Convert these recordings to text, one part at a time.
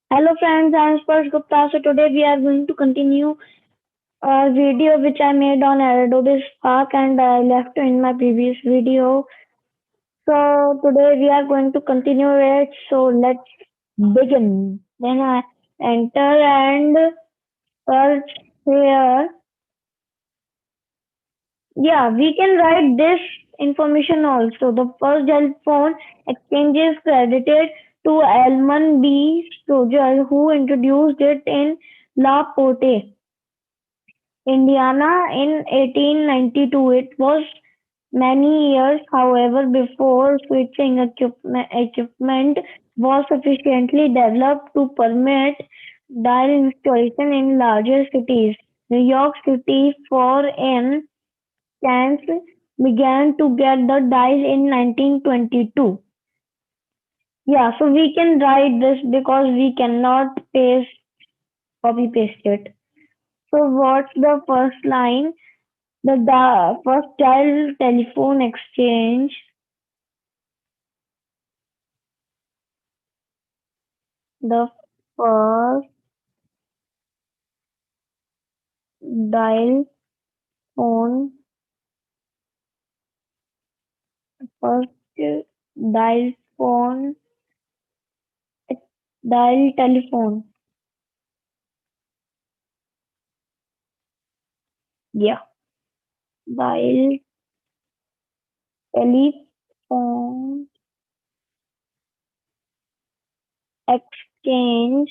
Hello friends, I am Sparsh Gupta. So today we are going to continue a video which I made on Adobe Spark and I left in my previous video. So today we are going to continue it. So let's begin. Then I enter and search here. Yeah, we can write this information also. The first telephone exchange is credited to Elman B. Stoger who introduced it in La Porte, Indiana in 1892. It was many years, however, before switching equipment was sufficiently developed to permit dial installation in larger cities. New York City, for instance, began to get the dial in 1922. Yeah, so we can write this because we cannot copy paste it. So what's the first line? The first dial telephone exchange, the first dial phone, first dial phone, dial telephone. Yeah, dial telephone exchange.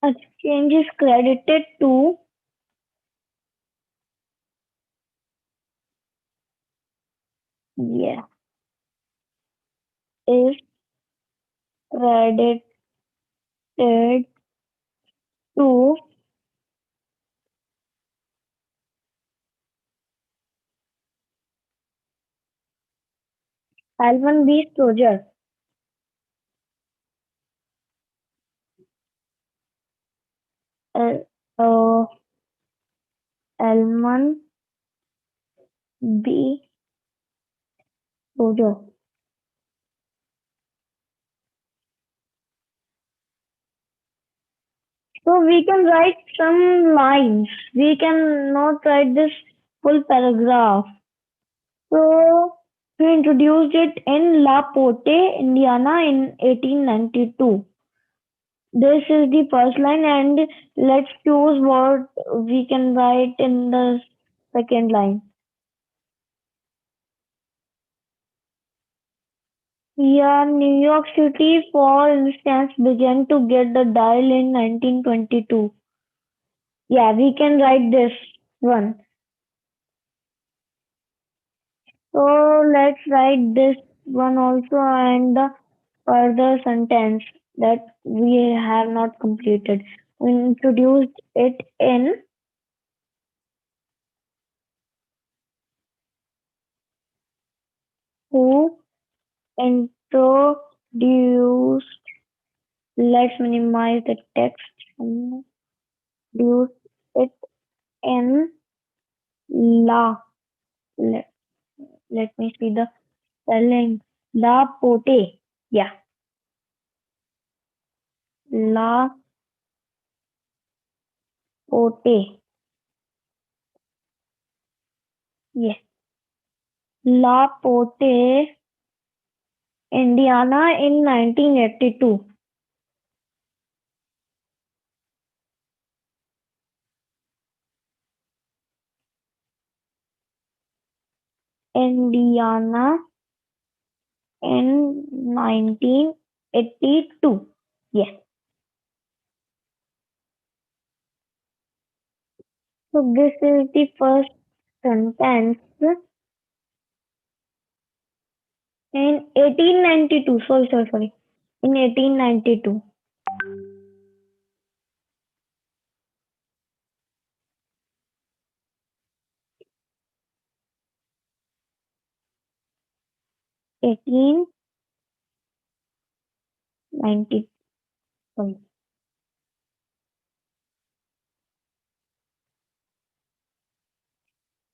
Exchange is credited to, yeah, is credited to Alvin B. Stoger. Al- uh, Alman B. Stoger. So we can write some lines. We cannot write this full paragraph. So he introduced it in La Porte, Indiana in 1892. This is the first line and let's choose what we can write in the second line. Yeah, New York City, for instance, began to get the dial in 1922. Yeah, we can write this one. So let's write this one also and the further sentence that we have not completed. We introduced it in who introduced, let's minimize the text, introduced it in La. Let, let me see the spelling. La Pote. Yeah. La Pote. Yes. La Pote, Indiana in 1982. Indiana in 1982. Yes. So this is the first sentence in 1892. Sorry. In 1892. 1890. Sorry.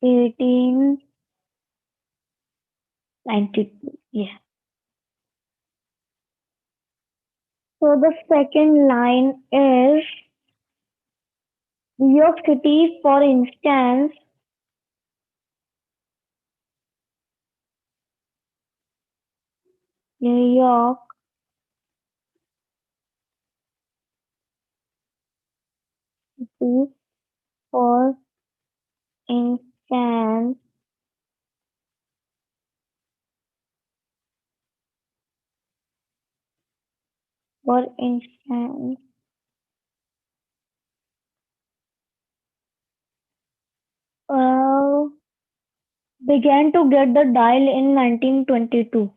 1892. Yeah. So the second line is New York City, for instance, New York City, for instance, for instance, uh, began to get the dial in 1922.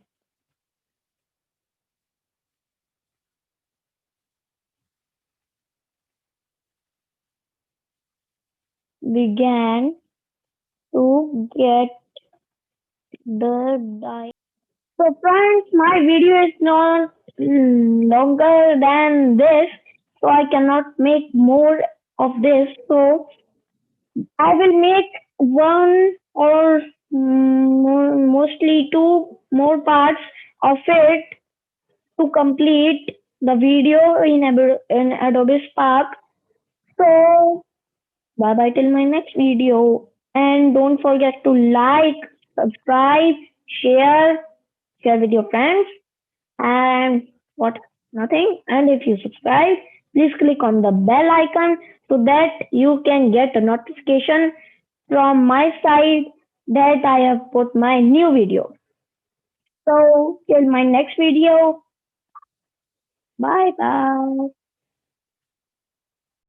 Began to get the dial. So friends, my video is not longer than this, so I cannot make more of this. So I will make one or mostly two more parts of it to complete the video in Adobe Spark. So bye bye till my next video. And don't forget to like, subscribe, share, share with your friends. And what? Nothing. And if you subscribe, please click on the bell icon so that you can get a notification from my side that I have put my new video. So till my next video, bye bye.